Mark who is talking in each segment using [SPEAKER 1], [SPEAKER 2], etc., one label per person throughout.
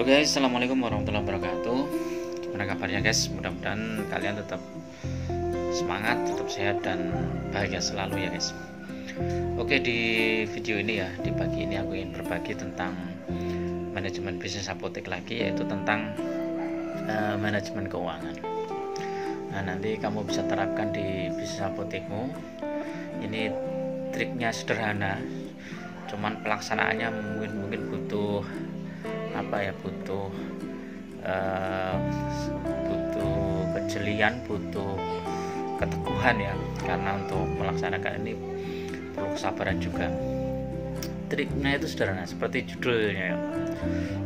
[SPEAKER 1] Halo guys, assalamualaikum warahmatullahi wabarakatuh. Gimana kabarnya guys? Mudah-mudahan kalian tetap semangat, tetap sehat dan bahagia selalu ya guys. Oke, di video ini ya, di pagi ini aku ingin berbagi tentang manajemen bisnis apotek lagi, yaitu tentang manajemen keuangan. Nah, nanti kamu bisa terapkan di bisnis apotekmu. Ini triknya sederhana, cuman pelaksanaannya mungkin butuh butuh kejelian, butuh keteguhan ya, karena untuk melaksanakan ini perlu kesabaran juga. Triknya itu sederhana seperti judulnya ya.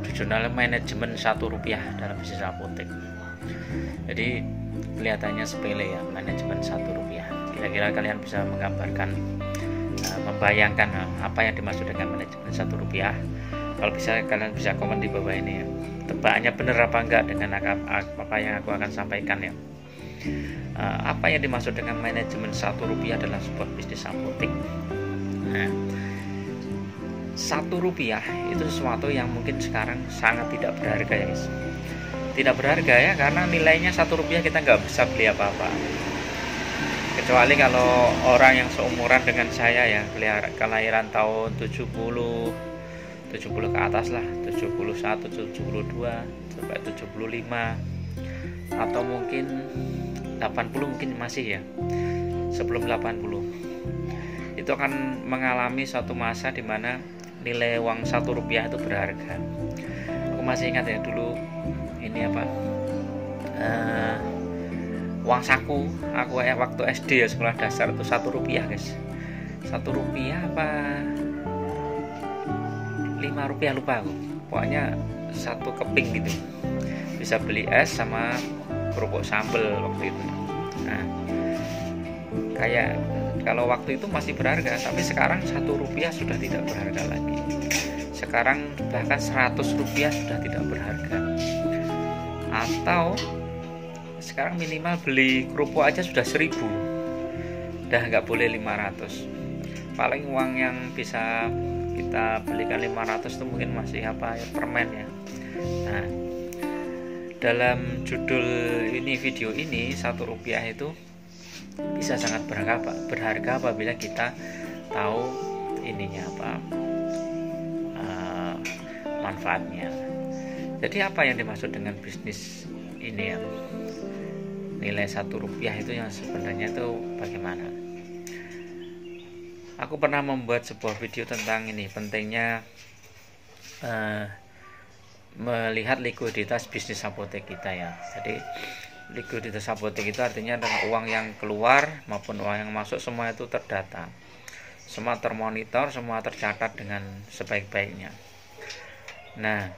[SPEAKER 1] Judulnya manajemen Rp1 dalam bisnis apotek. Jadi kelihatannya sepele ya, manajemen Rp1. Kira-kira kalian bisa menggambarkan, membayangkan apa yang dimaksud dengan manajemen Rp1? Kalau bisa kalian bisa komen di bawah ini ya. Tebakannya benar apa enggak dengan apa yang aku akan sampaikan ya. Apa yang dimaksud dengan manajemen Rp1 dalam sebuah bisnis apotek? Nah, Rp1 itu sesuatu yang mungkin sekarang sangat tidak berharga ya guys. Tidak berharga ya, karena nilainya Rp1 kita nggak bisa beli apa-apa. Kecuali kalau orang yang seumuran dengan saya ya, kelahiran tahun 70 ke atas lah, 71, 72 sampai 75, atau mungkin 80 mungkin masih ya, sebelum 80 itu akan mengalami suatu masa di mana nilai uang Rp1 itu berharga. Aku masih ingat ya dulu ini uang saku aku waktu SD ya, sekolah dasar itu Rp1 guys. Rp1 apa Rp5 lupa aku, pokoknya 1 keping gitu, bisa beli es sama kerupuk sambal waktu itu. Nah, kayak kalau waktu itu masih berharga, tapi sekarang Rp1 sudah tidak berharga lagi. Sekarang bahkan Rp100 sudah tidak berharga. Atau sekarang minimal beli kerupuk aja sudah 1.000, udah nggak boleh 500. Paling uang yang bisa kita belikan 500 itu mungkin masih permen ya. Nah, dalam judul ini, video ini, Rp1 itu bisa sangat berharga apabila kita tahu ininya manfaatnya. Jadi apa yang dimaksud dengan bisnis ini ya, nilai Rp1 itu yang sebenarnya itu bagaimana? Aku pernah membuat sebuah video tentang ini, pentingnya melihat likuiditas bisnis apotek kita ya. Jadi likuiditas apotek itu artinya adalah uang yang keluar maupun uang yang masuk, semua itu terdata, semua termonitor, semua tercatat dengan sebaik-baiknya. Nah,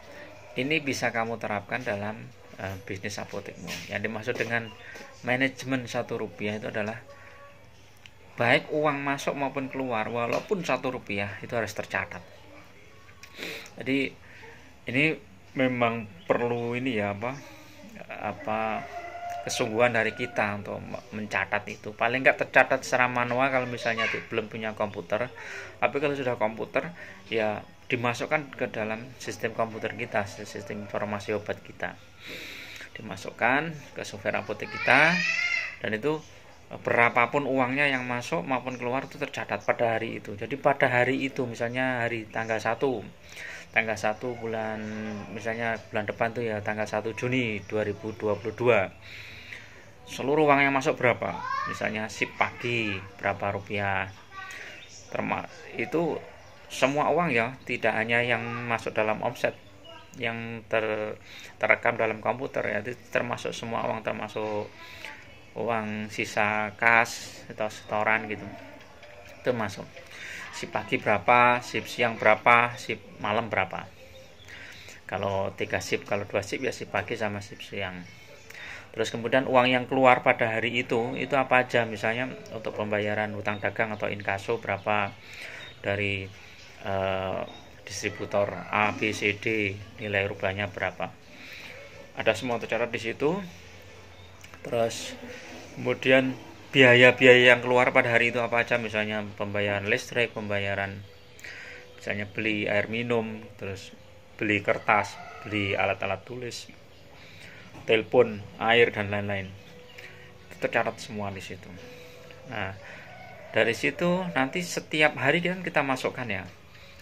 [SPEAKER 1] ini bisa kamu terapkan dalam bisnis apotekmu. Yang dimaksud dengan manajemen Rp1 itu adalah baik uang masuk maupun keluar, walaupun Rp1 itu harus tercatat. Jadi ini memang perlu ini ya, kesungguhan dari kita untuk mencatat itu. Paling nggak tercatat secara manual kalau misalnya belum punya komputer. Tapi kalau sudah komputer ya dimasukkan ke dalam sistem komputer kita, sistem informasi obat kita, dimasukkan ke software apotek kita, dan itu berapapun uangnya yang masuk maupun keluar itu tercatat pada hari itu. Jadi pada hari itu, misalnya hari tanggal 1 bulan, misalnya bulan depan tuh ya, tanggal 1 Juni 2022, seluruh uang yang masuk berapa, misalnya sip pagi berapa rupiah, itu semua uang ya, tidak hanya yang masuk dalam omset yang terekam dalam komputer ya, itu termasuk semua uang, termasuk uang sisa kas atau setoran gitu, itu masuk. Sip pagi berapa, sip siang berapa, sip malam berapa. Kalau 3 sip, kalau 2 sip ya sip pagi sama sip siang. Terus kemudian uang yang keluar pada hari itu apa aja, misalnya untuk pembayaran hutang dagang atau inkaso berapa, dari distributor A, B, C, D, nilai rubahnya berapa, ada semua tercatat di situ. Terus kemudian biaya-biaya yang keluar pada hari itu apa aja, misalnya pembayaran listrik, pembayaran misalnya beli air minum, terus beli kertas, beli alat-alat tulis, telepon, air dan lain-lain. Itu tercatat semua di situ. Nah, dari situ nanti setiap hari kan kita masukkan ya.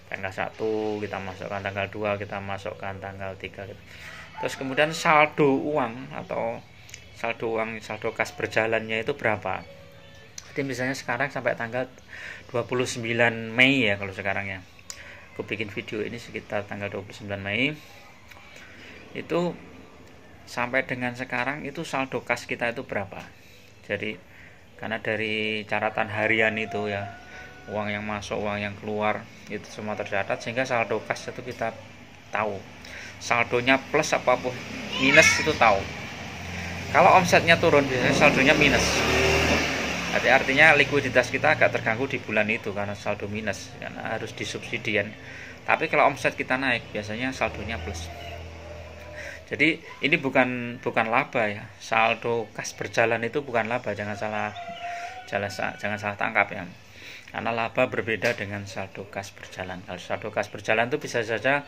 [SPEAKER 1] Tanggal 1 kita masukkan, tanggal 2 kita masukkan, tanggal 3 gitu. Terus kemudian saldo uang atau saldo kas berjalannya itu berapa. Jadi misalnya sekarang sampai tanggal 29 Mei ya kalau sekarang ya. Aku bikin video ini sekitar tanggal 29 Mei. Itu sampai dengan sekarang itu saldo kas kita itu berapa. Jadi karena dari catatan harian itu ya, uang yang masuk, uang yang keluar itu semua tercatat, sehingga saldo kas itu kita tahu. Saldonya plus apapun minus itu tahu. Kalau omsetnya turun biasanya saldonya minus. Jadi artinya likuiditas kita agak terganggu di bulan itu karena saldo minus, karena harus disubsidian. Tapi kalau omset kita naik biasanya saldonya plus. Jadi ini bukan laba ya. Saldo kas berjalan itu bukan laba, jangan salah tangkap ya. Karena laba berbeda dengan saldo kas berjalan. Kalau saldo kas berjalan itu bisa saja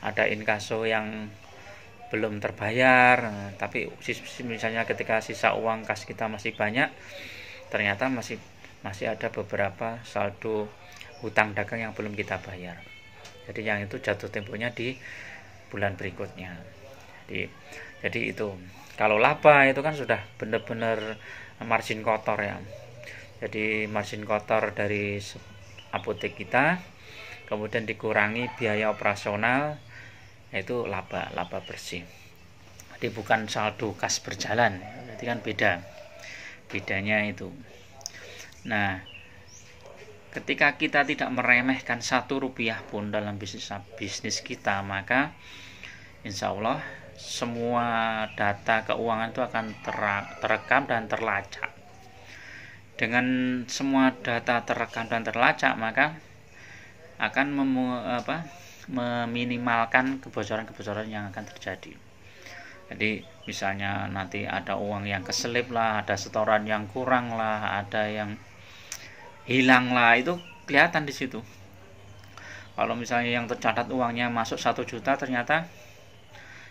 [SPEAKER 1] ada inkaso yang belum terbayar, tapi misalnya ketika sisa uang kas kita masih banyak, ternyata masih ada beberapa saldo hutang dagang yang belum kita bayar. Jadi yang itu jatuh temponya di bulan berikutnya. Jadi itu kalau laba itu kan sudah benar-benar margin kotor ya. Jadi margin kotor dari apotek kita, kemudian dikurangi biaya operasional, yaitu laba bersih. Jadi bukan saldo kas berjalan, jadi kan bedanya itu. Nah, ketika kita tidak meremehkan 1 rupiah pun dalam bisnis kita, maka insya Allah semua data keuangan itu akan terekam dan terlacak. Dengan semua data terekam dan terlacak, maka akan meminimalkan kebocoran-kebocoran yang akan terjadi. Jadi misalnya nanti ada uang yang keselip lah, ada setoran yang kurang lah, ada yang hilang lah, itu kelihatan di situ. Kalau misalnya yang tercatat uangnya masuk 1 juta, ternyata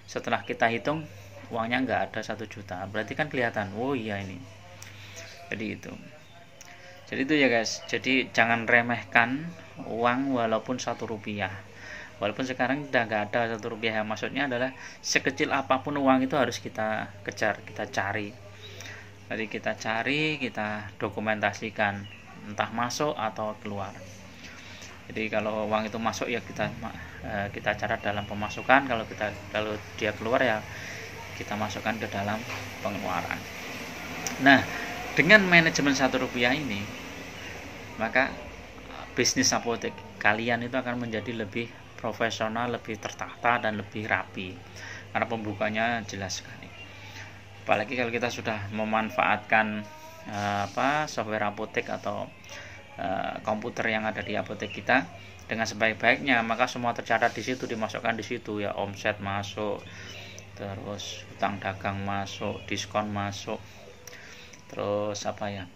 [SPEAKER 1] setelah kita hitung uangnya nggak ada 1 juta, berarti kan kelihatan, oh iya ini. Jadi itu ya guys. Jadi jangan remehkan uang walaupun 1 rupiah. Walaupun sekarang udah nggak ada 1 rupiah, maksudnya adalah sekecil apapun uang itu harus kita kejar, kita cari. Jadi kita cari, kita dokumentasikan, entah masuk atau keluar. Jadi kalau uang itu masuk ya kita catat dalam pemasukan, kalau dia keluar ya kita masukkan ke dalam pengeluaran. Nah, dengan manajemen 1 rupiah ini, maka bisnis apotek kalian itu akan menjadi lebih profesional, lebih tertata dan lebih rapi, karena pembukanya jelas sekali. Apalagi kalau kita sudah memanfaatkan software apotek atau komputer yang ada di apotek kita dengan sebaik-baiknya, maka semua tercatat di situ, dimasukkan di situ ya, omset masuk, terus hutang dagang masuk, diskon masuk, terus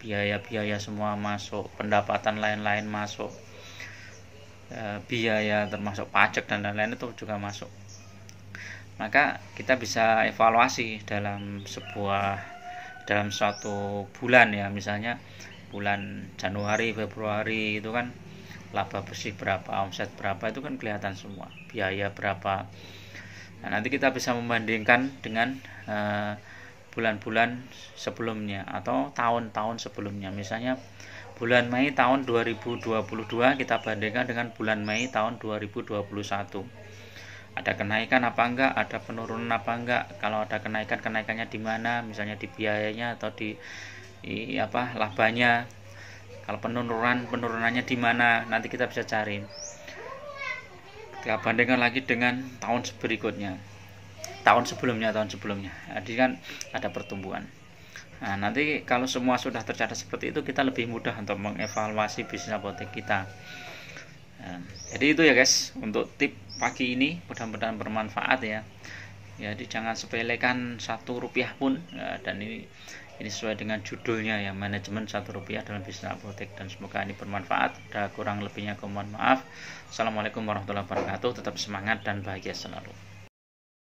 [SPEAKER 1] biaya-biaya semua masuk, pendapatan lain-lain masuk, biaya termasuk pajak dan lain-lain itu juga masuk. Maka kita bisa evaluasi dalam suatu bulan ya, misalnya bulan Januari, Februari itu kan laba bersih berapa, omset berapa, itu kan kelihatan semua, biaya berapa. Nah, nanti kita bisa membandingkan dengan bulan-bulan sebelumnya atau tahun-tahun sebelumnya. Misalnya bulan Mei tahun 2022 kita bandingkan dengan bulan Mei tahun 2021. Ada kenaikan apa enggak, ada penurunan apa enggak. Kalau ada kenaikannya di mana, misalnya di biayanya atau di labanya. Kalau penurunannya di mana, nanti kita bisa cari. Kita bandingkan lagi dengan tahun berikutnya, tahun sebelumnya. Jadi kan ada pertumbuhan. Nah, nanti kalau semua sudah tercatat seperti itu, kita lebih mudah untuk mengevaluasi bisnis apotek kita. Nah, jadi itu ya guys, untuk tip pagi ini, mudah-mudahan bermanfaat ya. Jadi jangan sepelekan 1 rupiah pun ya, dan Ini sesuai dengan judulnya ya, manajemen Rp1 dalam bisnis apotek, dan semoga ini bermanfaat. Ada kurang lebihnya aku mohon maaf. Assalamualaikum warahmatullahi wabarakatuh. Tetap semangat dan bahagia selalu.